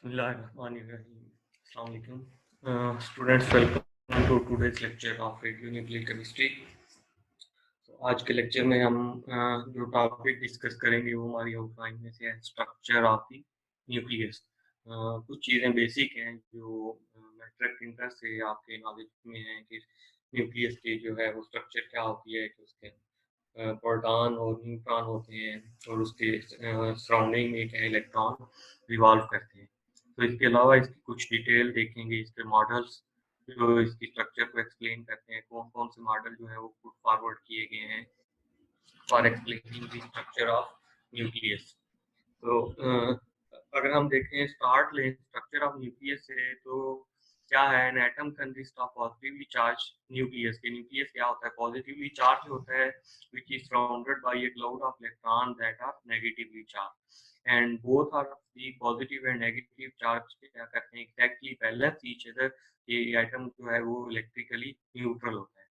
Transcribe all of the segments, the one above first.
Bismillahirrahmanirrahim. Assalamu alaikum. Students, welcome to today's lecture of radionuclear chemistry. तो आज के lecture में हम जो टॉपिक डिस्कस करेंगे वो हमारी आउटलाइन में से है स्ट्रक्चर ऑफ द न्यूक्लियस। कुछ चीज़ें बेसिक हैं जो मैट्रिक इंटर से आपके नॉलेज में हैं कि न्यूक्लियस के जो है वो स्ट्रक्चर क्या होती है, कि उसके प्रोटॉन और न्यूट्रॉन होते हैं और उसके सराउंडिंग में क्या इलेक्ट्रॉन रिवॉल्व करते हैं। तो इसके अलावा इसकी कुछ डिटेल देखेंगे, इसके मॉडल्स जो इसकी स्ट्रक्चर को एक्सप्लेन करते हैं, कौन कौन से मॉडल जो है वो पुट फॉरवर्ड किए गए हैं for explaining the structure of nucleus. तो अगर हम देखें स्टार्ट लें स्ट्रक्चर ऑफ न्यूक्लियस से, तो क्या है, an atom consist of positively charge nucleus. के न्यूक्लियस क्या होता है, पॉजिटिवली चार्ज होता है which is surrounded by a cloud of electron that are negatively charge, and both are the positive and negative charge क्या करते हैं, एग्जैक्टली बैलेंस ईच अदर। ये एटम जो है वो इलेक्ट्रिकली न्यूट्रल होता है।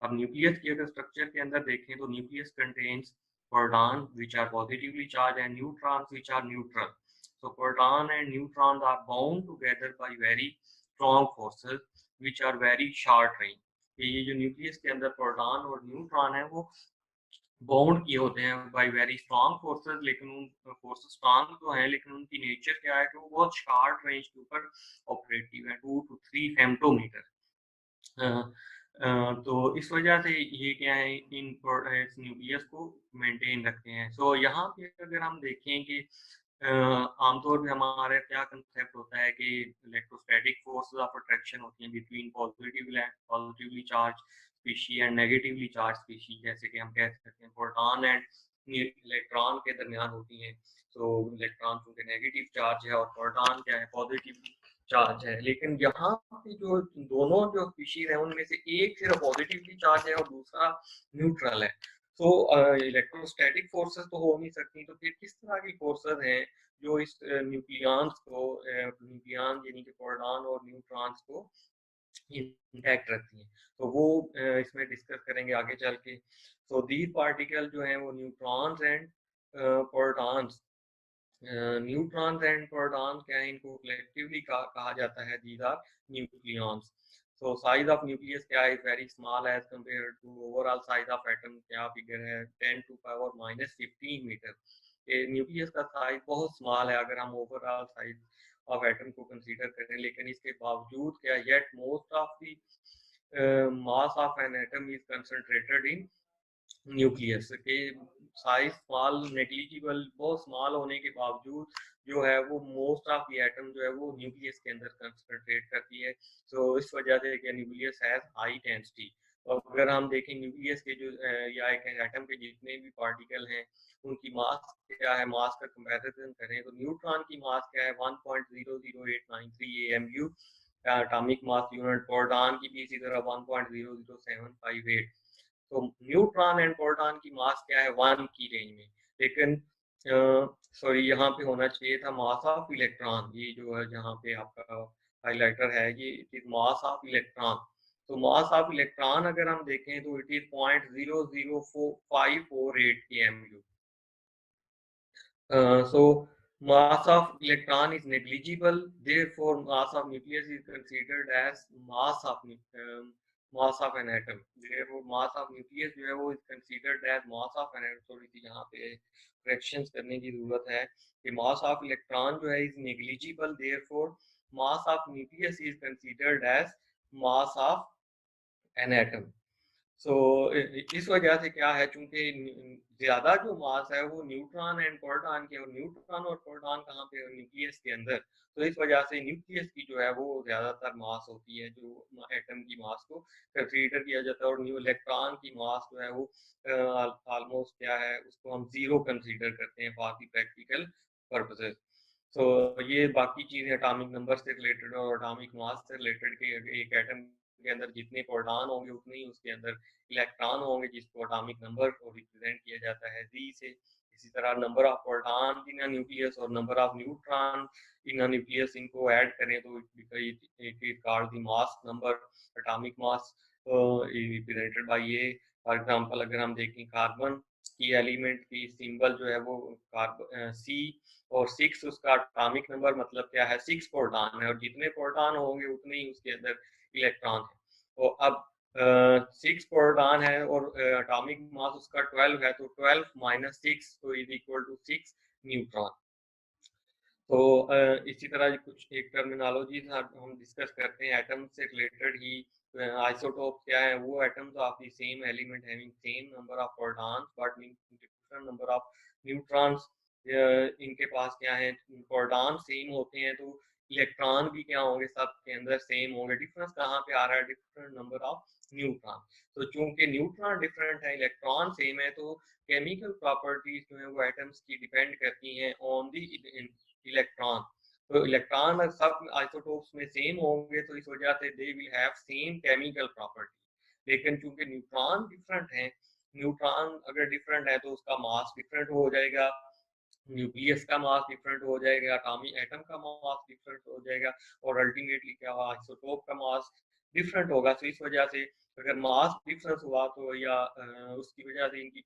अब न्यूक्लियस की अगर स्ट्रक्चर के अंदर देखें तो nucleus contains proton which are positively charged and neutrons which are neutral. So proton and neutrons are bound together by very strong forces which are very short range. ये जो न्यूक्लियस के अंदर प्रोटॉन और neutron है वो bound किए होते हैं बाय वेरी स्ट्रॉन्ग फोर्सेस, लेकिन उन फोर्सेस स्ट्रॉन्ग तो हैं लेकिन उनकी नेचर क्या है कि वो बहुत शॉर्ट रेंज के ऊपर ऑपरेटिव है, 2 to 3 फेम्टोमीटर। तो इस वजह से ये क्या है, इन न्यूक्लियस को मेंटेन रखते हैं। सो यहाँ पे अगर हम देखें कि आमतौर पे हमारा क्या कंसेप्ट होता है कि इलेक्ट्रोस्टैटिक फोर्सेस ऑफ अट्रैक्शन होती हैं between positively charge species and negatively charge species, जैसे कि हम कह सकते हैं प्रोटॉन एंड इलेक्ट्रॉन के दरमियान होती हैं। तो इलेक्ट्रॉन चूंकि नेगेटिव चार्ज है और प्रोटॉन क्या है, पॉजिटिव चार्ज है। लेकिन यहाँ पे जो दोनों जो स्पीशीज है उनमें से एक सिर्फ पॉजिटिवली चार्ज है और दूसरा न्यूट्रल है। तो इलेक्ट्रोस्टैटिक फोर्सेस तो हो नहीं सकती, तो फिर किस तरह की फोर्सेस हैं जो इस न्यूक्लियंस को न्यूक्लियन यानी कि प्रोटॉन और न्यूट्रॉन्स को इंटैक्ट रखती हैं। तो वो इसमें डिस्कस करेंगे आगे चल के। तो दीज पार्टिकल जो हैं वो neutrons and protons, neutrons and protons क्या है, इनको कलेक्टिवली कहा जाता है these are nucleons. So size of nucleus क्या है, very small as compared to overall size of atom। क्या फिगर है, 10 to power minus 15 metre. Nucleus का साइज बहुत स्मॉल है अगर हम ओवरऑल साइज ऑफ एटम को कंसीडर करें, लेकिन इसके बावजूद क्या, yet most of the mass of an atom is concentrated in nucleus. के साइज स्मॉल नेग्लिजिबल बहुत स्मॉल होने के बावजूद जो है वो मोस्ट ऑफ द एटम जो है वो न्यूक्लियस के अंदर कंसंट्रेट करती है। तो इस वजह से कि न्यूक्लियस हैज हाई डेंसिटी। और अगर हम देखें न्यूक्लियस के जो या एक एटम के जितने भी पार्टिकल हैं उनकी मास क्या है, मास का कंपैरिजन करें तो न्यूट्रॉन की मास क्या है 1.00893 AMU atomic mass unit, proton की भी इसी तरह 1.00758। तो न्यूट्रॉन एंड प्रोटॉन की मास क्या है 1 की रेंज में। लेकिन सॉरी यहाँ पे होना चाहिए था मास ऑफ इलेक्ट्रॉन, ये जो है जहाँ पे आपका हाइलाइटर है ये it is mass of electron. तो मास ऑफ इलेक्ट्रॉन अगर हम देखें तो it is 0.00548 KMU। So mass of electron is negligible, therefore mass of nucleus is considered as mass of an atom। therefore mass of nucleus जो है वो is considered as mass of an atom। थोड़ी सी यहाँ पे corrections करने की जरूरत है कि mass of electron जो है is negligible, therefore mass of nucleus is considered as mass of an atom। सो इस वजह से क्या है, चूंकि ज्यादा जो मास है वो न्यूट्रॉन एंड प्रोटॉन के, और न्यूट्रॉन और प्रोटॉन कहाँ पे, न्यूक्लियस के अंदर। तो इस वजह से न्यूक्लियस की जो है वो ज्यादातर मास होती है जो एटम की मास को कंसीडर किया जाता है, और न्यू इलेक्ट्रॉन की मास जो है वो ऑलमोस्ट क्या है उसको हम जीरो कंसीडर करते हैं फॉर द प्रैक्टिकल पर्पसेस। तो ये बाकी चीजें एटॉमिक नंबर से रिलेटेड और एटॉमिक मास से रिलेटेड के एक एटम के अंदर जितने प्रोटॉन होंगे उतने ही उसके अंदर इलेक्ट्रॉन होंगे, जिसको एटॉमिक नंबर को रिप्रेजेंट किया जाता है जी से। इसी तरह number of proton in nucleus और number of neutron in nucleus, इनको ऐड करें तो it is called the mass number, atomic mass represented by ये। फॉर एग्जांपल अगर हम देखें कार्बन की एलिमेंट की सिंबल जो है वो C और 6 उसका एटॉमिक नंबर, मतलब क्या है 6 प्रोटॉन है, और जितने प्रोटॉन होंगे उतने ही उसके अंदर इलेक्ट्रॉन है। तो अब 6 प्रोटॉन है और एटॉमिक मास उसका 12 है, तो 12 माइनस 6 तो इज इक्वल टू 6 न्यूट्रॉन। तो इसी तरह कुछ एक टर्मिनोलॉजी हम डिस्कस करते हैं एटम से रिलेटेड ही। आइसोटोप क्या है? वो atoms of the same element having same number of protons but different number of neutrons. इनके पास क्या है, प्रोटॉन सेम होते हैं तो इलेक्ट्रॉन भी क्या होंगे, सबके अंदर सेम होंगे। डिफरेंस कहाँ पे आ रहा है? Different number of neutron. तो चूंकि न्यूट्रॉन डिफरेंट है, इलेक्ट्रॉन सेम है, तो केमिकल प्रॉपर्टीज जो है वो एटम्स की डिपेंड करती हैं ऑन दी इलेक्ट्रॉन। तो इलेक्ट्रॉन सब आइसोटोप्स में सेम होंगे तो इस वजह से they will have same chemical property. लेकिन चूंकि न्यूट्रॉन डिफरेंट है, न्यूट्रॉन अगर डिफरेंट है तो उसका मास डिफरेंट हो जाएगा, न्यूक्लियस का मास डिफरेंट हो जाएगा, एटॉमिक एटम का मास डिफरेंट हो जाएगा, और अल्टीमेटली क्या हुआ, आइसोटोप का मास डिफरेंट होगा। तो इस वजह से अगर मास डिफरेंस हुआ तो या उसकी वजह से इनकी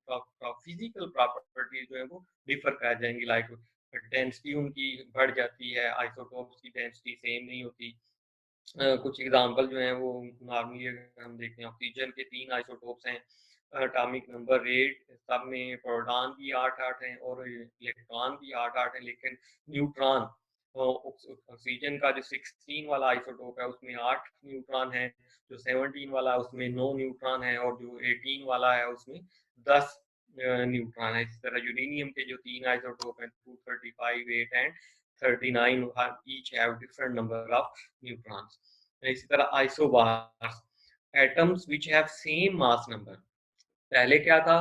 फिजिकल प्रॉपर्टीज जो है वो डिफर कर जाएंगी। लाइक डेंसिटी उनकी बढ़ जाती है, आइसोटोप्स की डेंसिटी सेम नहीं होती। कुछ एग्जांपल जो हैं वो नॉर्मली अगर हम देखते हैं, ऑक्सीजन के 3 आइसोटोप्स हैं, एटॉमिक नंबर 8, सब में प्रोटॉन भी 8-8 हैं और इलेक्ट्रॉन भी 8-8 हैं। लेकिन न्यूट्रॉन, ऑक्सीजन का जो 16 वाला आइसोटोप है उसमें 8 न्यूट्रॉन है, जो 17 वाला है उसमें 9 न्यूट्रॉन है, और जो 18 वाला है उसमें 10 न्यूट्रॉन है। इस तरह यूरेनियम के जो 3 आइसोटोप हैं 235, 8 and 39, each have different number of neutrons. इसी तरह isobars, atoms which have same mass number। पहले क्या था,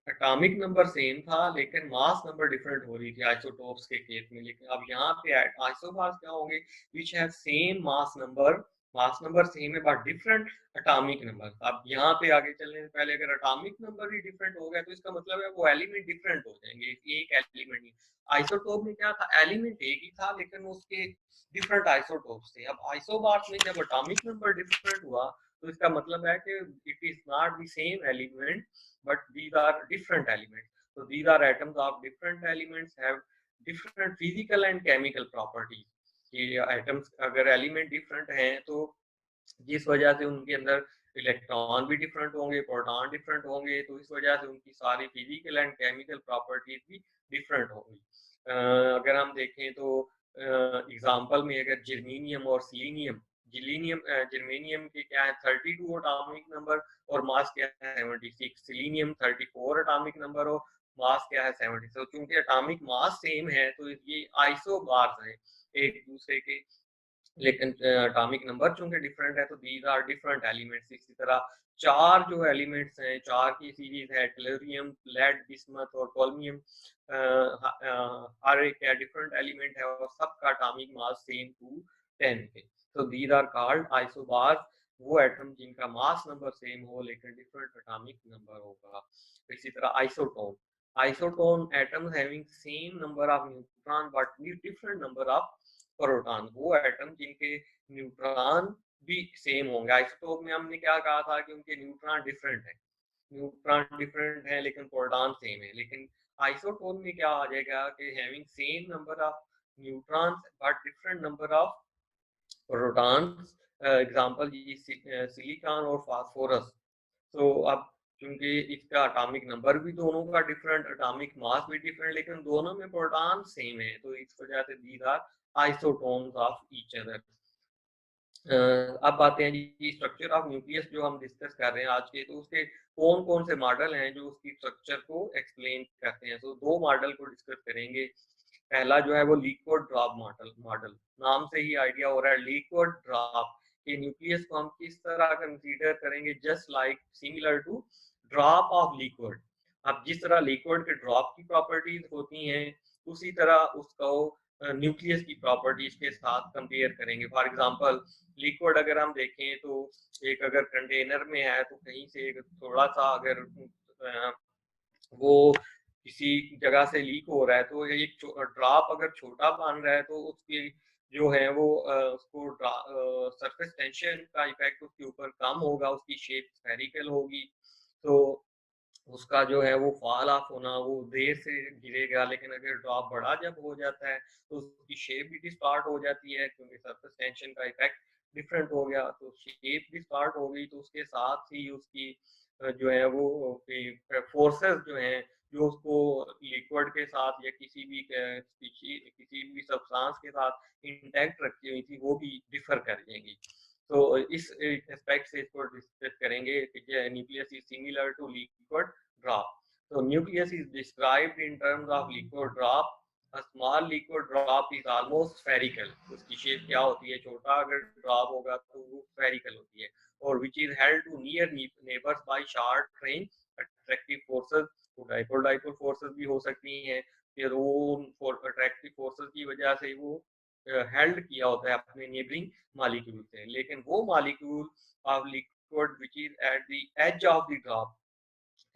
एटॉमिक नंबर सेम था लेकिन मास नंबर डिफरेंट हो रही थी आइसोटोप्स के केस में। लेकिन अब यहाँ पे आइसोबार्स क्या होंगे, which have same mass number same है बट डिफरेंट एटॉमिक नंबर। अब यहाँ पे आगे चलने से पहले अगर एटॉमिक नंबर ही डिफरेंट हो गया तो इसका मतलब है वो एलिमेंट डिफरेंट हो जाएंगे, एक एलिमेंट ही। आइसोटोप में क्या था, एलिमेंट एक ही था लेकिन उसके डिफरेंट आइसोटोप्स थे। अब आइसोबार्स में जब एटॉमिक नंबर डिफरेंट हुआ तो इसका मतलब है कि it is not the same element but these are different elements. So these are atoms of different elements have different physical and chemical properties. ये atoms अगर element different हैं तो जिस वजह से उनके अंदर इलेक्ट्रॉन भी डिफरेंट होंगे, प्रोटॉन डिफरेंट होंगे, तो इस वजह से उनकी सारी फिजिकल एंड केमिकल प्रॉपर्टीज भी डिफरेंट होंगी। अगर हम देखें तो एग्जांपल में अगर जर्मेनियम और सिलीनियम, जर्मेनियम के क्या है 32 एटॉमिक नंबर और मास क्या है 76, सिलीनियम 34 एटॉमिक नंबर और मास क्या है 70। तो चूंकि एटॉमिक मास सेम है तो ये आइसोबार्स हैं एक दूसरे के, लेकिन एटॉमिक नंबर चूंकि डिफरेंट है तो दीज आर डिफरेंट एलिमेंट्स। इसी तरह चार जो एलिमेंट्स हैं, चार की सीरीज है, टेलुरियम, लेड, बिस्मथ और कोलमियम। हर एक डिफरेंट एलिमेंट है और सबका एटॉमिक मास सेम 210 है। तो दीज आर कॉल्ड आइसोबार्स, वो एटम जिनका मास नंबर सेम हो लेकिन डिफरेंट एटॉमिक नंबर होगा। इसी तरह isotone, isotone atoms having same number of neutron but different number of proton, वो एटम जिनके न्यूट्रॉन भी सेम होंगे। आइसोटोप में हमने क्या कहा था कि उनके न्यूट्रॉन डिफरेंट है, न्यूट्रॉन डिफरेंट है लेकिन प्रोटॉन सेम है। लेकिन आइसोटोप में क्या आ जाएगा कि having same number of neutrons but different number of protons. Example silicon और फास्फोरस। तो अब क्योंकि इसका एटॉमिक नंबर भी दोनों का डिफरेंट, एटॉमिक मास भी डिफरेंट, लेकिन दोनों में प्रोटॉन सेम है, तो इस वजह से these are isotones of each other. अब आते हैं जी स्ट्रक्चर ऑफ न्यूक्लियस जो हम डिस्कस कर रहे हैं आज के, तो उसके कौन कौन से मॉडल हैं जो उसकी स्ट्रक्चर को एक्सप्लेन करते हैं। तो दो मॉडल को डिस्कस करेंगे। पहला जो है वो लिक्विड ड्रॉप मॉडल, नाम से ही आइडिया हो रहा है लिक्विड ड्रॉप, कि न्यूक्लियस को हम किस तरह कंसीडर करेंगे, just like similar to drop of liquid. अब जिस तरह लिक्विड के ड्रॉप की प्रॉपर्टीज होती हैं उसी तरह उसको न्यूक्लियस की प्रॉपर्टीज के साथ कंपेयर करेंगे। फॉर एग्जांपल लिक्विड अगर हम देखें तो एक अगर कंटेनर में है तो कहीं से थोड़ा सा अगर वो किसी जगह से लीक हो रहा है तो एक ड्रॉप अगर छोटा बन रहा है तो उसकी जो है वो उसको सरफेस टेंशन का इफेक्ट उसके ऊपर कम होगा, उसकी शेप स्फेरिकल होगी। तो उसका जो है वो फॉल ऑफ होना, वो देर से गिरेगा, लेकिन अगर ड्रॉप बड़ा जब हो जाता है तो उसकी शेप भी डिस्टॉर्ट हो जाती है, क्योंकि सरफेस टेंशन का इफेक्ट डिफरेंट हो गया, तो शेप डिस्टॉर्ट हो गई, तो उसके साथ ही उसकी जो है वो फोर्सेस जो हैं, जो उसको लिक्विड के साथ या किसी भी सब्सटेंस के साथ इंटैक्ट रखी हुई थी, वो भी डिफर कर जाएंगी। तो इस एस्पेक्ट से इसको डिस्कस करेंगे कि nucleus is similar to liquid drop. So nucleus is described in terms of liquid drop. A small liquid drop is almost spherical. उसकी शेप क्या होती है, छोटा अगर ड्रॉप होगा तो वो spherical होती है, और which is held to near neighbors by short range attractive forces. तो dipole forces भी हो सकती हैं, फिर वो attractive forces की वजह से वो हेल्ड किया होता है अपने नेबरिंग मॉलिक्यूल से, लेकिन वो molecule of liquid which is at the edge of the drop,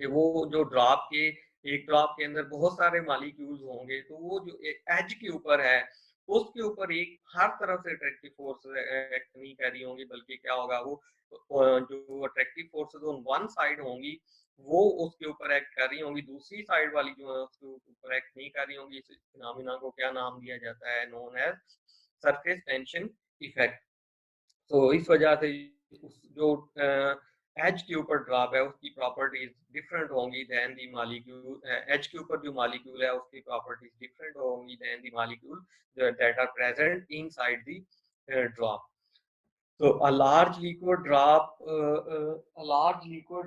कि वो जो ड्रॉप के एक ड्रॉप के अंदर बहुत सारे मॉलिक्यूल्स होंगे, तो वो जो एज के ऊपर है उसके ऊपर एक हर तरफ से अट्रैक्टिव फोर्स एक्ट नहीं कर रही होंगी, बल्कि क्या होगा, वो जो attractive forces on one side होंगी वो उसके ऊपर एक्ट कर रही होंगी, दूसरी साइड वाली जो है उसके ऊपर एक्ट नहीं कर रही होंगी। इस फिनोमेना को क्या नाम दिया जाता है, known as surface tension effect. तो इस वजह से जो एच के ऊपर ड्रॉप है उसकी प्रॉपर्टीज डिफरेंट होंगी देन दी मॉलिक्यूल, एच के ऊपर जो मॉलिक्यूल है उसकी प्रॉपर्टीज डिफरेंट होंगी then the molecule that are present inside the drop. So a large liquid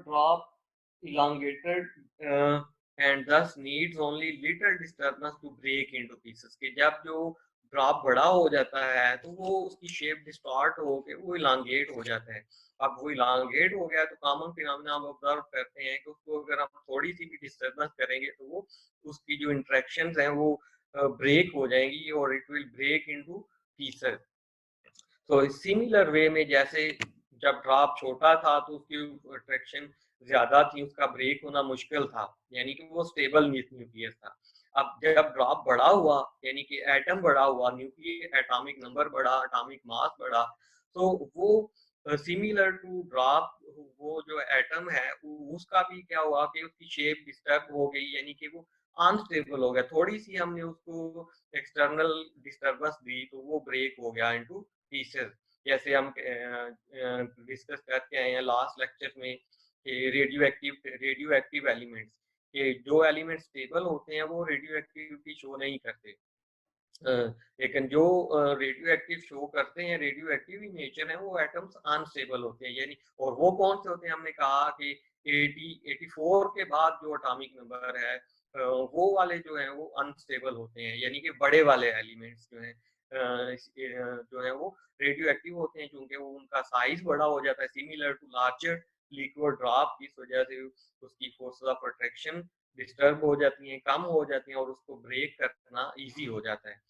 drop elongated and thus needs only little disturbance to break into pieces. कि जब जो drop बड़ा हो जाता है तो वो उसकी शेप डिस्टॉर्ट होके वो इलांगेट हो जाता है। अब वो इलांगेट हो गया तो कॉमन फिनोमेना हम ऑब्जर्व करते हैं कि उसको अगर हम थोड़ी सी भी डिस्टर्बेंस करेंगे तो वो उसकी जो इंटरेक्शंस हैं वो ब्रेक हो जाएंगी और it will break into pieces. तो सिमिलर वे में जैसे जब ड्रॉप छोटा था तो उसकी अट्रैक्शन ज्यादा थी, उसका ब्रेक होना मुश्किल था, यानी कि वो स्टेबल न्यूक्लियस था। अब जब ड्रॉप बड़ा हुआ, यानी कि एटम बड़ा हुआ, न्यूक्लियर एटॉमिक नंबर बढ़ा, एटॉमिक मास बढ़ा, तो वो सिमिलर टू ड्रॉप, वो जो एटम है उसका भी क्या हुआ कि उसकी शेप डिस्टर्ब हो गई, यानी कि वो अनस्टेबल हो गया। थोड़ी सी हमने उसको एक्सटर्नल डिस्टर्बेंस दी तो वो ब्रेक हो गया इनटू पीसेस। जैसे हम डिस्कस करके आए हैं लास्ट लेक्चर में कि रेडियो एक्टिव एलिमेंट्स, कि जो एलिमेंट स्टेबल होते हैं वो रेडियो एक्टिविटी शो नहीं करते, लेकिन जो रेडियो एक्टिव शो करते हैं, रेडियो एक्टिव नेचर है, वो एटम्स अनस्टेबल होते हैं। यानी और वो कौन से होते हैं, हमने कहा कि 84 के बाद जो एटॉमिक नंबर है वो वाले जो हैं वो अनस्टेबल होते हैं, यानी कि बड़े वाले एलिमेंट्स जो हैं जो है वो रेडियो एक्टिव होते हैं, क्योंकि वो उनका साइज बड़ा हो जाता है similar to larger liquid drop, इस वजह से उसकी फोर्सेस ऑफ अट्रैक्शन डिस्टर्ब हो जाती हैं, कम हो जाती हैं, और उसको ब्रेक करना इजी हो जाता है।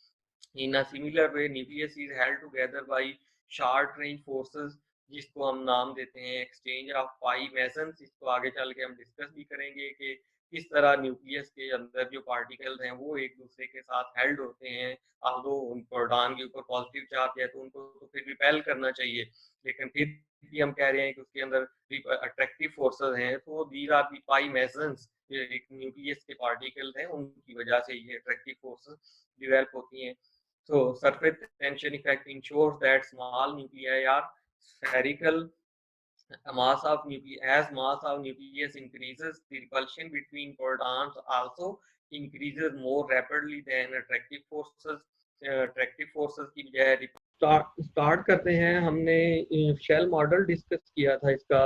In a similar way, nucleus is held together by short range forces, जिसको हम नाम देते हैं एक्सचेंज ऑफ पाई मेसन्स। इसको आगे चल के हम डिस्कस भी करेंगे कि किस तरह न्यूक्लियस के अंदर जो पार्टिकल्स हैं वो एक दूसरे के साथ हेल्ड होते हैं। दो प्रोटॉन के ऊपर पॉजिटिव चार्ज है तो उनको तो फिर रिपेल करना चाहिए, लेकिन फिर भी हम कह रहे हैं कि उसके अंदर अट्रैक्टिव फोर्सेस हैं, तो these are the pi mesons, एक न्यूक्लियस के पार्टिकल्स हैं, उनकी वजह से ये अट्रैक्टिव फोर्सेस डिवेल्प होती हैं। So surface tension effect ensures that small nuclei are spherical. As mass of nucleus increases, the repulsion between protons also increases more rapidly than attractive forces. Attractive forces की बजाय start करते हैं। हमने shell model discuss किया था इसका,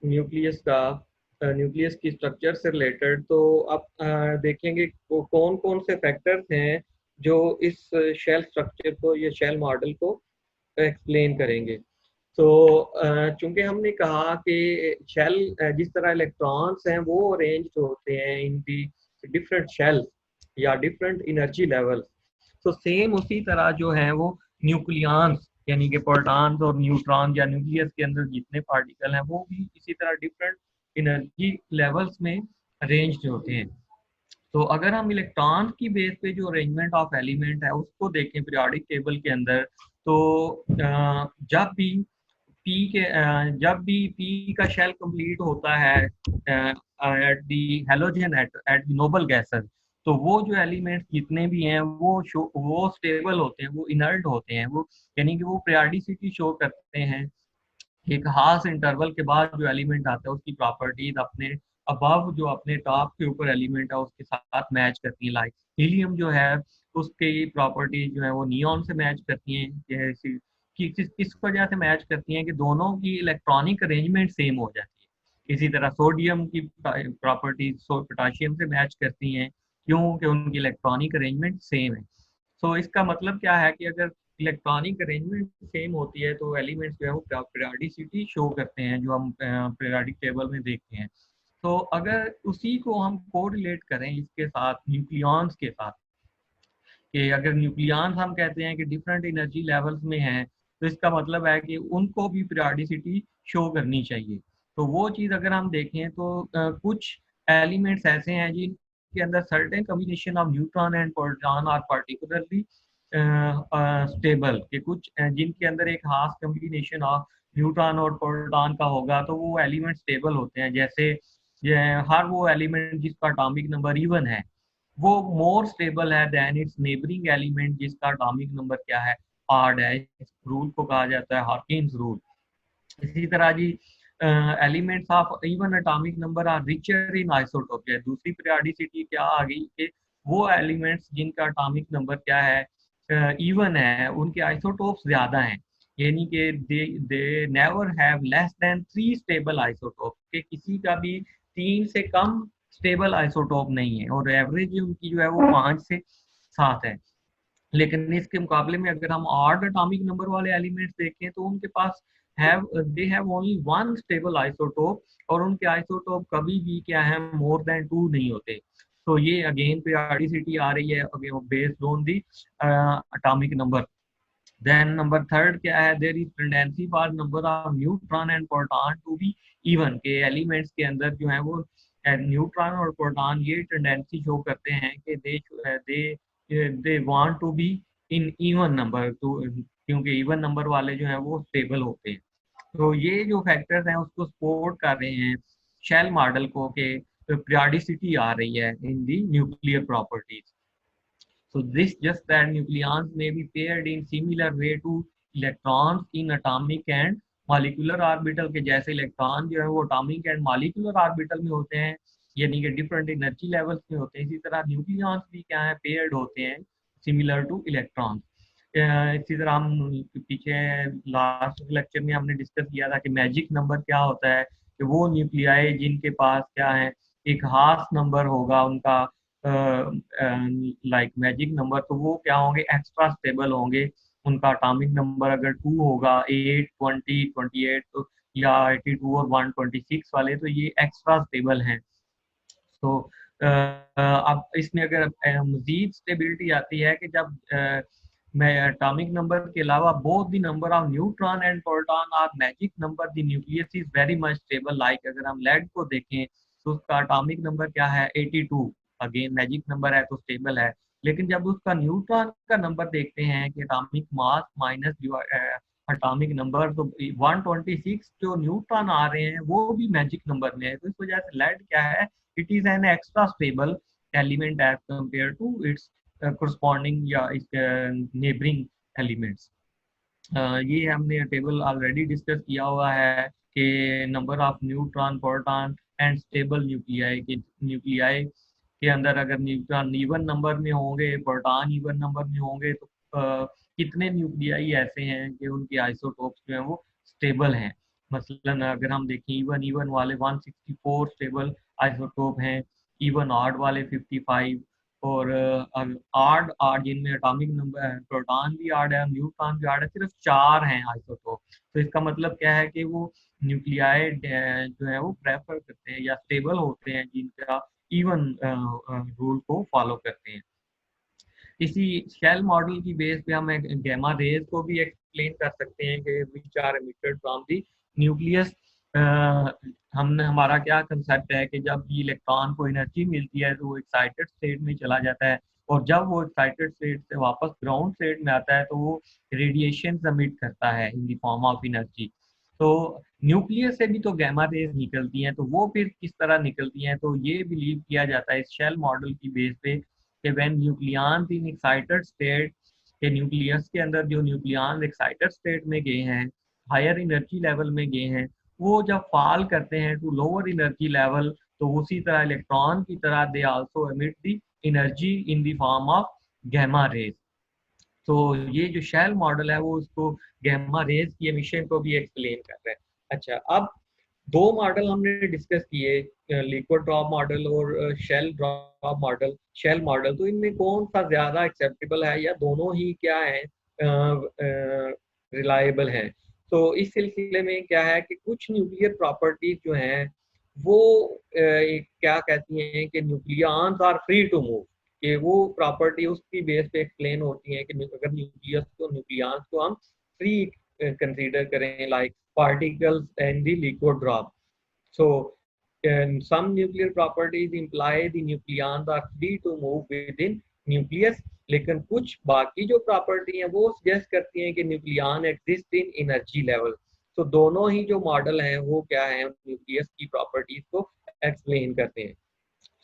nucleus की structure से रिलेटेड। तो अब देखेंगे कौन कौन से फैक्टर्स हैं जो इस शेल स्ट्रक्चर को, ये शेल मॉडल को एक्सप्लेन करेंगे। तो चूंकि हमने कहा कि शेल जिस तरह इलेक्ट्रॉन्स हैं वो अरेंज होते हैं इन दी डिफरेंट शेल या डिफरेंट एनर्जी लेवल, तो सेम उसी तरह जो है वो न्यूक्लियॉन्स यानी कि प्रोटॉन्स और न्यूट्रॉन या न्यूक्लियस के अंदर जितने पार्टिकल हैं वो भी इसी तरह डिफरेंट एनर्जी लेवल्स में अरेंज्ड होते हैं। तो अगर हम इलेक्ट्रॉन की बेस पे जो अरेंजमेंट ऑफ एलिमेंट है उसको देखें पीरियोडिक टेबल के अंदर, तो जब भी जब भी पी का शेल कंप्लीट होता है at the halogen at the noble gases, तो वो जो एलिमेंट्स जितने भी हैं वो स्टेबल होते हैं, वो इनर्ट होते हैं, वो यानी कि वो periodicity शो करते हैं। एक खास इंटरवल के बाद जो एलिमेंट आता है उसकी प्रॉपर्टीज अपने अबव जो अपने टॉप के ऊपर एलिमेंट है उसके साथ मैच करती है। लाइक हीलियम जो है उसकी प्रॉपर्टीज जो है वो नियॉन से मैच करती हैं, जैसे कि किस वजह से मैच करती हैं कि दोनों की इलेक्ट्रॉनिक अरेंजमेंट सेम हो जाती है। इसी तरह सोडियम की प्रॉपर्टीज पोटाशियम से मैच करती हैं, क्योंकि उनकी इलेक्ट्रॉनिक अरेंजमेंट सेम है। सो इसका मतलब क्या है कि अगर इलेक्ट्रॉनिक अरेंजमेंट सेम होती है तो एलिमेंट्स जो है वो पीरियोडिसिटी शो करते हैं, जो हम पीरियोडिक टेबल में देखते हैं। तो अगर उसी को हम कोरिलेट करें इसके साथ न्यूक्लियॉन्स के साथ, कि अगर न्यूक्लियॉन्स हम कहते हैं कि डिफरेंट एनर्जी लेवल्स में हैं, तो इसका मतलब है कि उनको भी पीरियोडिसिटी शो करनी चाहिए। तो वो चीज़ अगर हम देखें तो कुछ एलिमेंट्स ऐसे हैं जिनके अंदर certain combination of neutron and proton are particularly stable, के कुछ जिनके अंदर एक खास कम्बिनेशन ऑफ न्यूट्रॉन और प्रोटॉन का होगा तो वो एलिमेंट स्टेबल होते हैं। जैसे हर वो एलिमेंट जिसका एटॉमिक नंबर इवन है वो मोर स्टेबल है देन इट्स नेबरिंग एलिमेंट जिसका एटॉमिक नंबर क्या है, ऑड है। इस रूल को कहा जाता है हॉकिंस रूल। इसी तरह जी elements of even atomic number are richer in isotope. है दूसरी पीरियोडिसिटी क्या आ गई कि वो एलिमेंट्स जिनका एटॉमिक नंबर क्या है, इवन है, उनके आइसोटोप्स ज्यादा हैं, यानी कि they never have less than 3 stable isotope, के किसी का भी 3 से कम स्टेबल आइसोटोप नहीं है, और एवरेज उनकी जो है वो 5 से 7 है। लेकिन इसके मुकाबले में अगर हम ऑड एटॉमिक नंबर वाले एलिमेंट्स देखें तो उनके पास they have only one stable isotope, और उनके आइसोटोप कभी भी क्या है मोर देन 2 नहीं होते। तो ये अगेन पीरियोडिसिटी आ रही है based on the atomic number. Then number third क्या है, there is tendency for number of neutron and proton to be even, के एलिमेंट्स के अंदर जो है वो न्यूट्रॉन और प्रोटॉन ये टेंडेंसी शो करते हैं कि they want to be in even number, तो क्योंकि इवन नंबर वाले जो है वो स्टेबल होते हैं। तो ये जो फैक्टर्स हैं उसको सपोर्ट कर रहे हैं शेल मॉडल को, कि पीरियोडिसिटी आ रही है in the nuclear properties. So this just that nucleons may be paired in similar way to electrons in atomic and molecular orbital, के जैसे इलेक्ट्रॉन जो है वो atomic and molecular orbital में होते हैं, यानी कि डिफरेंट एनर्जी लेवल्स में होते हैं। इसी तरह न्यूक्लियॉन्स भी क्या है, पेयर्ड होते हैं सिमिलर टू इलेक्ट्रॉन्स। इसी तरह हम पीछे लास्ट लेक्चर में हमने डिस्कस किया था कि मैजिक नंबर क्या होता है, कि वो न्यूक्लियाई जिनके पास क्या है एक खास नंबर होगा उनका लाइक मैजिक नंबर, तो वो क्या होंगे, एक्स्ट्रा स्टेबल होंगे। उनका एटॉमिक नंबर अगर 2 होगा, 8, 20, 28 तो, या 82 और 126 वाले, तो ये एक्स्ट्रा स्टेबल हैं। तो अब इसमें अगर मजीद स्टेबिलिटी आती है कि जब मैं एटॉमिक नंबर के अलावा both the number of neutron and proton are magic number, the nucleus is very much stable. Like अगर हम लेड को देखें तो उसका एटॉमिक नंबर क्या है, 82, अगेन मैजिक नंबर है तो स्टेबल है। लेकिन जब उसका न्यूट्रॉन का नंबर देखते हैं कि atomic mass minus atomic number, तो 126 जो न्यूट्रॉन आ रहे हैं वो भी मैजिक नंबर में है। तो इस वजह से लेड क्या है, it is an extra stable element as compared to its corresponding या neighboring elements। ये हमने टेबल ऑलरेडी डिस्कस किया हुआ है कि number of neutron proton and stable nuclei, के न्यूक्लियाई के अंदर अगर न्यूट्रॉन इवन नंबर में होंगे, प्रोटॉन इवन नंबर में होंगे, तो कितने न्यूक्लियाई ऐसे हैं कि उनके आइसोटोप्स जो हैं वो स्टेबल हैं। मसलन अगर हम देखें इवन इवन वाले 164 स्टेबल आइसोटोप हैं, इवन ऑड वाले 55, और आड आड जिनमें एटॉमिक नंबर प्रोटॉन भी आड है, न्यूट्रॉन भी आड है, सिर्फ 4 हैं आइसोटोप। तो इसका मतलब क्या है कि वो न्यूक्लियाई जो है वो प्रेफर करते हैं या स्टेबल होते हैं जिनका इवन रूल को फॉलो करते हैं। इसी शेल मॉडल की बेस पे हम गैमा रेज को भी एक्सप्लेन कर सकते हैं कि which are emitted from the nucleus. हमने हमारा क्या कंसेप्ट है कि जब भी इलेक्ट्रॉन को एनर्जी मिलती है तो वो एक्साइटेड स्टेट में चला जाता है, और जब वो एक्साइटेड स्टेट से वापस ग्राउंड स्टेट में आता है तो वो रेडिएशन एमिट करता है in the form of energy. तो न्यूक्लियस से भी तो गामा रेज निकलती हैं, तो वो फिर किस तरह निकलती हैं? तो ये बिलीव किया जाता है इस शेल मॉडल की बेस पे कि when nucleon in excited state, के न्यूक्लियस के अंदर जो न्यूक्लियन एक्साइटेड स्टेट में गए हैं, हायर एनर्जी लेवल में गए हैं, वो जब फॉल करते हैं टू लोअर एनर्जी लेवल, तो उसी तरह इलेक्ट्रॉन की तरह they also emit the energy in the form of gamma rays. तो ये जो शेल मॉडल है वो उसको गामा रेज की एमिशन को भी एक्सप्लेन कर रहा है। अच्छा, अब दो मॉडल हमने डिस्कस किए, लिक्विड ड्रॉप मॉडल और shell drop model. Shell model, तो इनमें कौन सा ज्यादा एक्सेप्टेबल है या दोनों ही क्या है, रिलायबल है? तो इस सिलसिले में क्या है कि कुछ न्यूक्लियर प्रॉपर्टीज जो हैं वो क्या कहती हैं कि nucleons are free to move, कि वो प्रॉपर्टी उसकी बेस पे एक्सप्लेन होती है कि अगर न्यूक्लियंस को हम फ्री कंसीडर करें, like particles and the liquid drop. So, some nuclear properties imply the nucleons are free to move within nucleus, लेकिन कुछ बाकी जो प्रॉपर्टी हैं वो सजेस्ट करती हैं कि nucleon exist in energy level. तो दोनों ही जो मॉडल हैं वो क्या है, न्यूक्लियस की प्रॉपर्टीज को एक्सप्लेन करते हैं।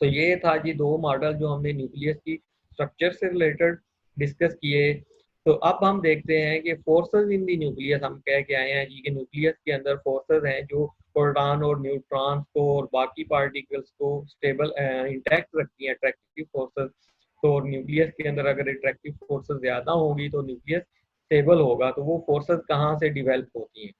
तो ये था जी दो मॉडल जो हमने न्यूक्लियस की स्ट्रक्चर से रिलेटेड डिस्कस किए। तो अब हम देखते हैं कि फोर्सेस इन दी न्यूक्लियस हम कह के आए हैं जी कि न्यूक्लियस के अंदर फोर्सेस हैं जो प्रोटॉन और न्यूट्रॉन्स को और बाकी पार्टिकल्स को स्टेबल इंटैक्ट रखती हैं, अट्रैक्टिव फोर्सेस। तो न्यूक्लियस के अंदर अगर अट्रैक्टिव फोर्सेस ज्यादा होंगी तो न्यूक्लियस स्टेबल होगा। तो वो फोर्सेस कहाँ से डिवेल्प होती हैं?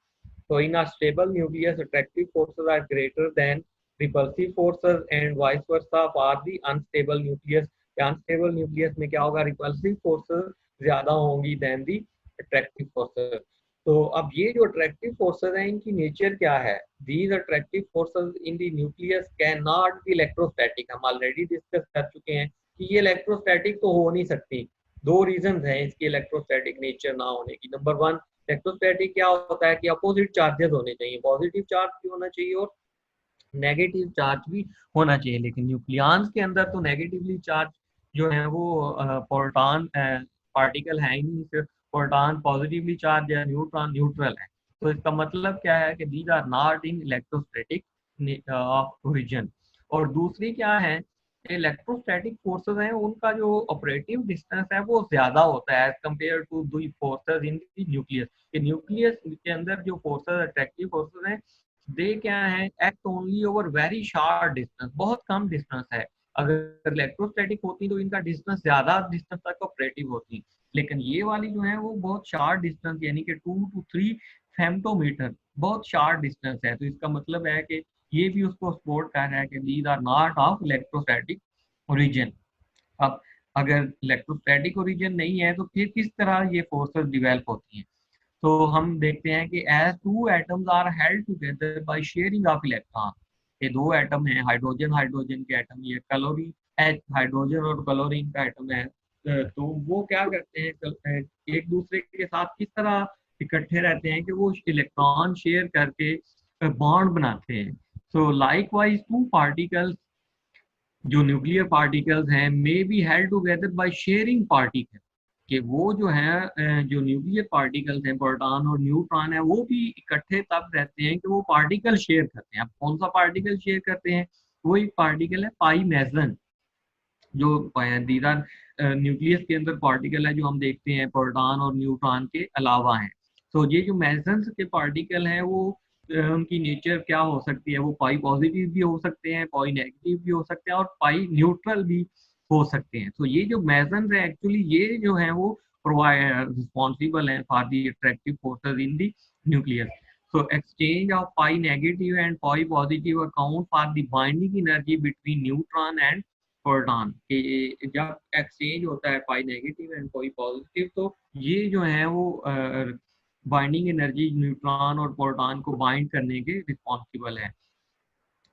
So in a stable nucleus, attractive forces are greater than repulsive forces and vice versa for the unstable nucleus. Unstable nucleus में क्या होगा, repulsive forces ज्यादा होंगी than the attractive forces. तो अब ये जो attractive forces हैं इनकी नेचर क्या है? These attractive forces in the nucleus cannot be electrostatic. हम ऑलरेडी डिस्कस कर चुके हैं कि ये इलेक्ट्रोस्टैटिक तो हो नहीं सकती। दो रीजन हैं इसकी इलेक्ट्रोस्टैटिक नेचर ना होने की। नंबर वन, इलेक्ट्रोस्टैटिक क्या होता है कि अपोजिट चार्जेस होने चाहिए, पॉजिटिव चार्ज भी होना चाहिए और नेगेटिव चार्ज भी होना चाहिए। लेकिन न्यूक्लियंस के अंदर तो नेगेटिवली चार्ज जो है वो प्रोटॉन पार्टिकल है ही नहीं, सिर्फ प्रोटॉन पॉजिटिवली चार्ज है, न्यूट्रॉन न्यूट्रल है। तो इसका मतलब क्या है कि these are not in electrostatic of origin. और दूसरी क्या है, इलेक्ट्रोस्टैटिक फोर्सेस हैं उनका जो ऑपरेटिव डिस्टेंस है वो ज्यादा होता है as compared to the forces in the nucleus. Nucleus के अंदर जो फोर्सेस, अट्रैक्टिव फोर्सेस हैं, दे क्या है, act only over very short distance, बहुत कम डिस्टेंस है। अगर इलेक्ट्रोस्टैटिक होती तो इनका डिस्टेंस ज्यादा डिस्टेंस तक ऑपरेटिव होती, लेकिन ये वाली जो है वो बहुत शार्ट डिस्टेंस, यानी कि 2 to 3 फेम्टोमीटर, बहुत शार्ट डिस्टेंस है। तो इसका मतलब है कि ये भी उसको सपोर्ट कर रहा है कि these are not of electrostatic origin. अब अगर इलेक्ट्रोस्टैटिक ओरिजिन नहीं है तो फिर किस तरह ये फोर्सेस डिवेल्प होती हैं? तो हम देखते हैं कि as two atoms are held together by sharing of electron, ये दो एटम हैं, हाइड्रोजन हाइड्रोजन के एटम, ये क्लोरीन हाइड्रोजन और क्लोरीन का एटम है। तो वो क्या करते हैं, एक दूसरे के साथ किस तरह इकट्ठे रहते हैं कि वो इलेक्ट्रॉन शेयर करके बॉन्ड बनाते हैं। सो लाइकवाइज टू पार्टिकल्स, जो न्यूक्लियर पार्टिकल्स हैं, may be held together by sharing particle, कि वो जो है जो न्यूक्लियर पार्टिकल्स हैं, प्रोटॉन और न्यूट्रॉन है, वो भी इकट्ठे तब रहते हैं कि वो पार्टिकल शेयर करते हैं। अब कौन सा पार्टिकल शेयर करते हैं? वो एक पार्टिकल है पाई मेसन, जो दीदार न्यूक्लियस के अंदर पार्टिकल है जो हम देखते हैं प्रोटॉन और न्यूट्रॉन के अलावा हैं। तो ये जो मेसन्स के पार्टिकल हैं वो उनकी नेचर क्या हो सकती है, वो पाई पॉजिटिव भी हो सकते हैं, पाई नेगेटिव भी हो सकते हैं और पाई न्यूट्रल भी हो सकते हैं। तो ये जो मेसन्स है एक्चुअली ये जो है वो प्रोवाइड रिस्पॉन्सिबल है for the attractive forces in the nucleus. So exchange of pi negative and pi positive account for the binding energy between neutron and proton के। जब एक्सचेंज होता है पाई नेगेटिव एंड पाई पॉजिटिव, तो ये जो है वो बाइंडिंग एनर्जी न्यूट्रॉन और प्रोटॉन को बाइंड करने के रिस्पॉन्सिबल है।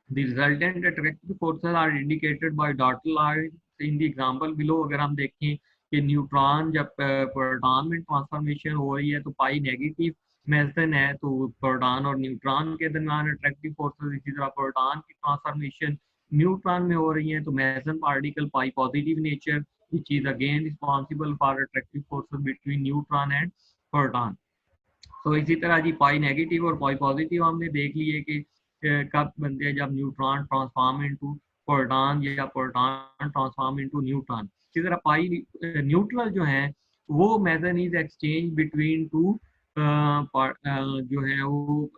The resultant attractive forces are indicated by dotted lines in the example below। अगर हम देखें कि न्यूट्रॉन जब प्रोटॉन में ट्रांसफॉर्मेशन हो रही है तो पाई नेगेटिव मेसन है, तो प्रोटॉन और न्यूट्रॉन के दरमियान अट्रैक्टिव फोर्सेस, इसी तरह प्रोटॉन की ट्रांसफॉर्मेशन न्यूट्रॉन में हो रही है तो mason particle pi positive nature, which is again responsible for attractive forces between neutron and proton। तो इसी तरह जी पाई नेगेटिव और पाई पॉजिटिव हमने देख लिए कि कब बनते हैं, जब न्यूट्रॉन ट्रांसफॉर्म इनटू प्रोटॉन या प्रोटॉन ट्रांसफॉर्म इनटू न्यूट्रॉन। इसी तरह पाई न्यूट्रल जो है वो method is exchange between two जो है वो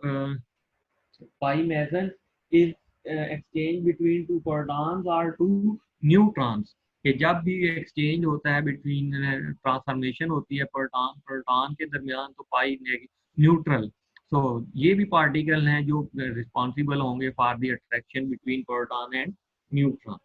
pi meson is exchange between two protons or two neutrons। कि जब भी एक्सचेंज होता है बिटवीन ट्रांसफॉर्मेशन होती है प्रोटॉन प्रोटॉन के दरमियान, तो पाई न्यूट्रल। तो ये भी पार्टिकल हैं जो रिस्पॉन्सिबल होंगे for the attraction between proton and neutron.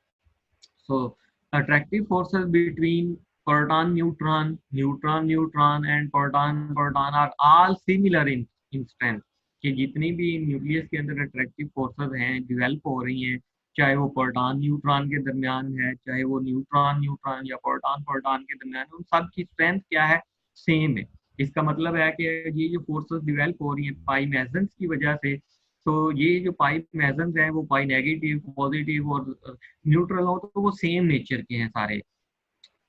So attractive forces between proton neutron, neutron neutron and proton proton are all similar in strength। कि जितनी भी न्यूक्लियस के अंदर अट्रैक्टिव फोर्सेस हैं डेवलप हो रही हैं, चाहे वो प्रोटॉन न्यूट्रॉन के दरमियान है, चाहे वो न्यूट्रॉन न्यूट्रॉन या प्रोटॉन प्रोटॉन के दरमियान, उन सब की स्ट्रेंथ क्या है, सेम है। इसका मतलब है कि ये जो फोर्सेस डेवलप हो रही हैं पाई मेसन्स की वजह से, तो ये जो पाई मेसन्स हैं वो पाई नेगेटिव पॉजिटिव और न्यूट्रल हो तो वो सेम नेचर के हैं सारे।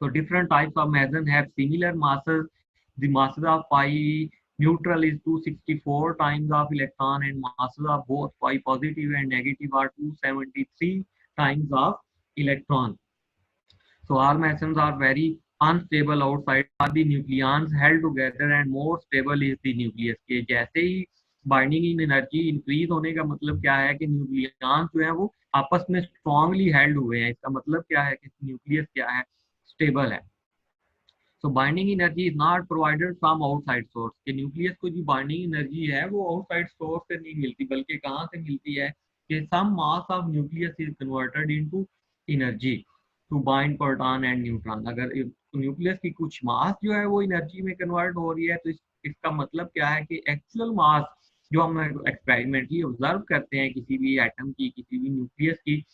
तो different types of meson have similar masses। The masses of pi neutral is 264 times of electron and masses of both pi positive and negative are 273 times of electron। So all mesons are very unstable outside are the nucleons held together and more stable is the nucleus। के जैसे ही binding इन energy increase होने का मतलब क्या है कि nucleons जो है वो आपस में स्ट्रांगली हेल्ड हुए हैं। इसका मतलब क्या है कि न्यूक्लियस क्या है, स्टेबल है। So binding energy is not provided from outside source. के न्यूक्लियस को जो बाइंडिंग एनर्जी है वो आउटसाइड सोर्स से नहीं मिलती, बल्कि कहाँ से मिलती है कि some mass of nucleus is converted into energy to bind proton and neutron. अगर न्यूक्लियस की कुछ मास जो है वो एनर्जी में कन्वर्ट हो रही है, तो इसका मतलब क्या है कि एक्चुअल मास जो हम एक्सपेरिमेंटली ऑब्जर्व करते हैं किसी भी एटम की, किसी भी न्यूक्लियस की,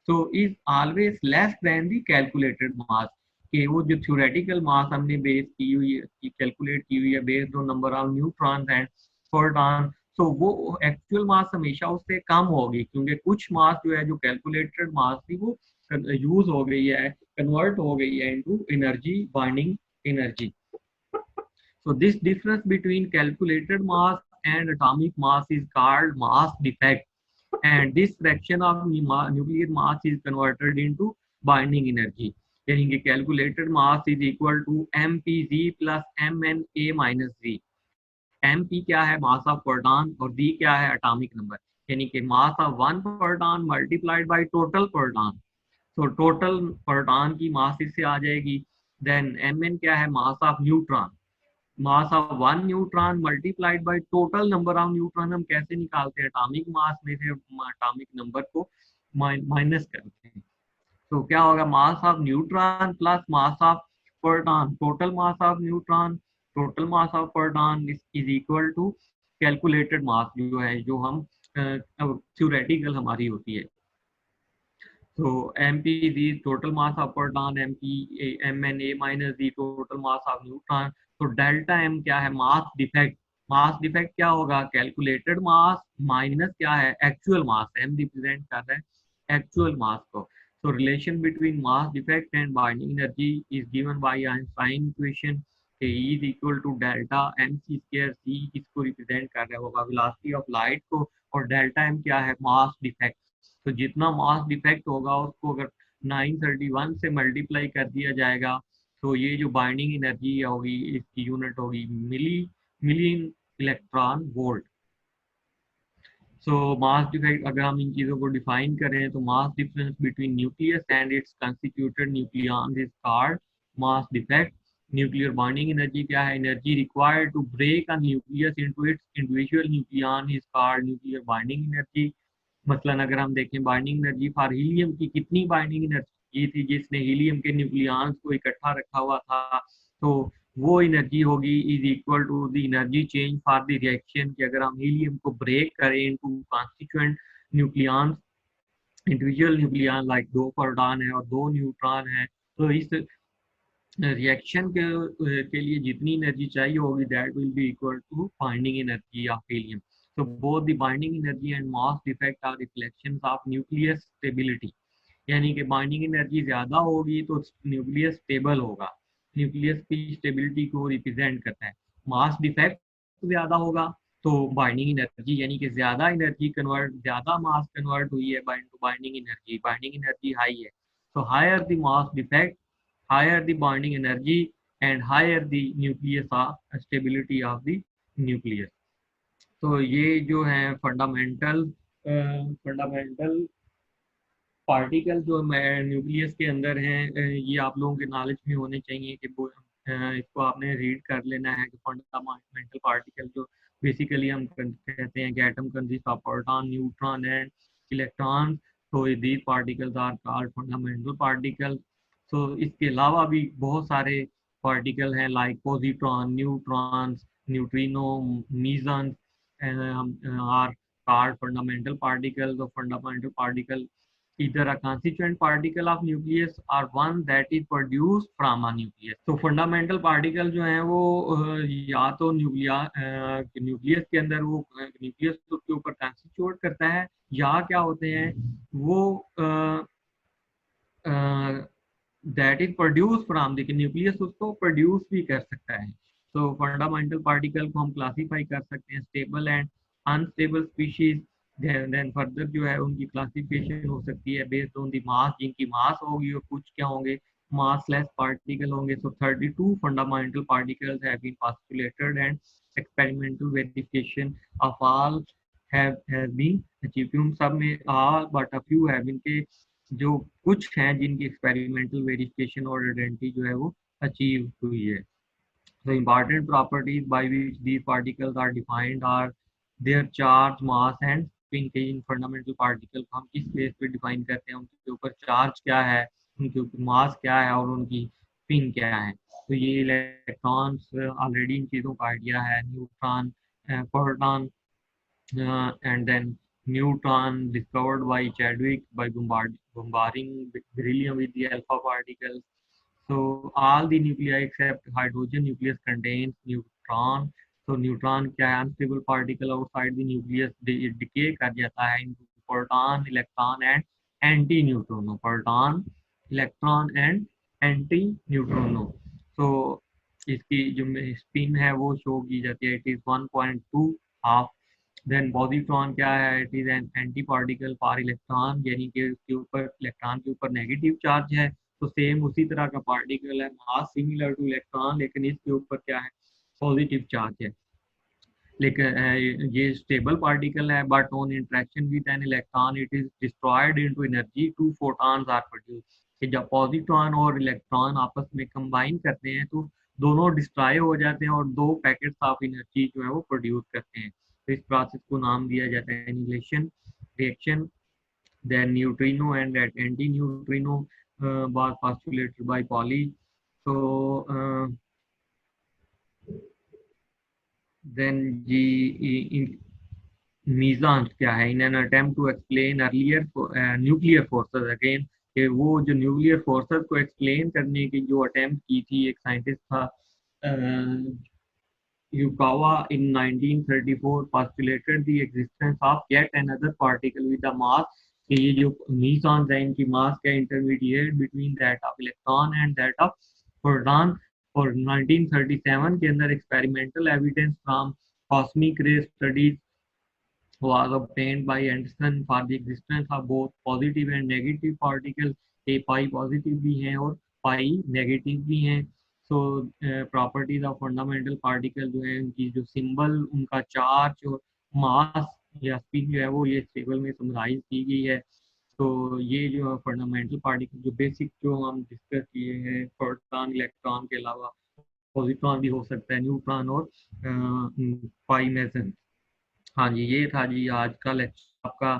so is always less than the calculated mass। कि वो जो थ्योरेटिकल मास हमने बेस की हुई है, कैलकुलेट की हुई है based on number of neutrons and proton, तो वो एक्चुअल मास हमेशा उससे कम होगी, क्योंकि कुछ मास जो है जो कैलकुलेटेड मास थी वो यूज हो गई है, कन्वर्ट हो गई है into energy, binding energy. So this difference between calculated mass and atomic mass is called mass defect, and this fraction of nuclear mass is converted into binding energy। यानी कि calculated mass is equal to mpz plus mna minus z। mp क्या है, मास of proton, और d क्या है, atomic number. यानी कि mass of one proton multiplied by total proton. तो टोटल प्रोटॉन की मास इससे आ जाएगी। देन mn क्या है, मास of neutron. Mass of one neutron multiplied by total number of neutron हम कैसे निकालते हैं, एटॉमिक मास में से एटॉमिक नंबर को माइनस करते हैं। तो क्या होगा, mass of neutron plus mass of proton, total mass of neutron total mass of proton is equal to calculated mass जो है, जो हम थ्योरेटिकल हमारी होती है। So mp is the total mass of proton, mna minus the total mass of neutron। तो delta m क्या है, मास डिफेक्ट। मास डिफेक्ट क्या होगा, कैलकुलेटेड मास माइनस क्या है, एक्चुअल मास। m रिप्रेजेंट कर रहा है एक्चुअल मास को। So relation between mass defect and binding energy is given by Einstein equation। E is equal to delta mc square। c किसको represent कर रहा होगा, वेलोसिटी ऑफ लाइट को, और डेल्टा m क्या है, मास डिफेक्ट। तो जितना मास डिफेक्ट होगा उसको अगर 931 से मल्टीप्लाई कर दिया जाएगा, तो ये जो बाइंडिंग एनर्जी होगी इसकी यूनिट होगी million electron volt. So mass defect अगर हम इन चीज़ों को डिफाइन करें तो mass difference between nucleus and its constituted nucleons is called mass defect. Nuclear binding energy क्या है, energy required to break a nucleus into its individual nucleon is called nuclear binding energy. मसलन अगर हम देखें binding energy for helium की, कितनी binding energy थी जिसने हीलियम के न्यूक्लियॉन्स को इकट्ठा रखा हुआ था, तो वो एनर्जी होगी is equal to the energy change for the reaction. कि अगर हम हीलियम को ब्रेक करें into constituent nucleons, individual nucleon like दो प्रोटॉन है और दो न्यूट्रॉन है, तो इस रिएक्शन के लिए जितनी एनर्जी चाहिए होगी that will be equal to binding energy of helium. So both the binding energy and mass defect are reflections of nucleus stability। यानी कि बाइंडिंग एनर्जी ज्यादा होगी तो न्यूक्लियस स्टेबल होगा, न्यूक्लियस की स्टेबिलिटी को रिप्रेजेंट करता है। मास डिफेक्ट ज़्यादा होगा तो बाइंडिंग एनर्जी यानी कि ज़्यादा एनर्जी कन्वर्ट, ज़्यादा मास कन्वर्ट हुई है बाइंडिंग एनर्जी हाई है। तो higher the mass defect, higher the binding energy and higher the nucleus stability of the nucleus. तो ये जो है फंडामेंटल पार्टिकल जो न्यूक्लियस के अंदर हैं, ये आप लोगों के नॉलेज में होने चाहिए कि इसको आपने रीड कर लेना है कि फंडामेंटल पार्टिकल जो बेसिकली हम कहते हैं कि atom consist of proton, neutron and electron. तो these particles are called fundamental particle. तो इसके अलावा भी बहुत सारे पार्टिकल हैं like positron, neutrons, neutrino, meson are called fundamental particle. तो fundamental particle either a constituent particle of nucleus or one that is produced from a nucleus। तो fundamental particle जो हैं वो या तो न्यूक्लियस के अंदर वो न्यूक्लियस के ऊपर कॉन्स्टिट्यूट करता है, या क्या होते हैं वो that is produce from the nucleus, उसको प्रोड्यूस भी कर सकता है। तो फंडामेंटल पार्टिकल को हम क्लासीफाई कर सकते हैं stable and unstable species. Then further जो है उनकी क्लासिफिकेशन हो सकती है बेस्ड ऑन द मास, जिनकी मास होगी और कुछ क्या होंगे massless particle होंगे। So 32 fundamental particles have been postulated and experimental verification of all have been achieved। सब में all but a few have been के जो कुछ हैं जिनकी एक्सपेरिमेंटल वेरिफिकेशन और आइडेंटिटी जो है वो अचीव हुई है। The important properties by which these particles are defined are their charge, mass and spin। के इन फंडामेंटल पार्टिकल को हम किस बेस पे डिफाइन करते हैं, उनके ऊपर चार्ज क्या है, उनके ऊपर मास क्या है और उनकी स्पिन क्या है। तो ये इलेक्ट्रॉन्स ऑलरेडी इन चीज़ों का आइडिया है, neutron, proton and then neutron discovered by Chadwick by bombarding beryllium with the alpha particles। So all the nuclei except hydrogen nucleus contains neutron। So neutron क्या है, unstable particle outside the nucleus decay कर जाता है into proton, electron and anti neutrino। proton, electron and anti neutrino। So इसकी जो spin है वो show की जाती है, it is 1.2 half. Then positron क्या है, it is an anti particle for electron, यानी कि उसके ऊपर इलेक्ट्रॉन के ऊपर नेगेटिव चार्ज है। तो सेम उसी तरह का पार्टिकल है, मास सिमिलर टू इलेक्ट्रॉन, लेकिन इसके ऊपर क्या है पॉजिटिव चार्ज है। लेकिन ये स्टेबल पार्टिकल है, but on interaction with an electron it is destroyed into energy, 2 photons are produce. कि जब पॉजिट्रॉन और इलेक्ट्रॉन आपस में कंबाइन करते हैं तो दोनों डिस्ट्रॉय हो जाते हैं और 2 पैकेट्स ऑफ एनर्जी जो है वो प्रोड्यूस करते हैं। तो इस प्रोसेस को नाम दिया जाता है annihilation reaction. Then neutrino and anti neutrino was postulated by Pauli। So then meson क्या है, in an attempt to explain earlier nuclear forces. Again कि वो जो न्यूक्लियर फोर्सेस को एक्सप्लेन करने की जो अटेम्प्ट की थी एक साइंटिस्ट था Yukawa in 1934 postulated the existence of yet another particle with a mass। कि ये जो मीज़ान है इनकी मास का intermediate between that of electron and that of proton. और 1937 के अंदर एक्सपेरिमेंटल एविडेंस फ्रॉम कॉस्मिक रे studies was obtained by Anderson for the existence of both positive and negative particles। के पाई पॉजिटिव भी हैं और पाई नेगेटिव भी हैं। सो प्रॉपर्टीज ऑफ फंडामेंटल पार्टिकल जो है उनकी जो सिंबल, उनका चार्ज और मास या स्पिन जो है वो ये टेबल में समराइज की गई है। तो ये जो फंडामेंटल पार्टिकल जो बेसिक जो हम डिस्कस किए हैं, प्रोटॉन इलेक्ट्रॉन के अलावा पॉजिट्रॉन भी हो सकता है, न्यूट्रॉन और पाई मेसन। हाँ जी, ये था जी आज का लेक्चर आपका।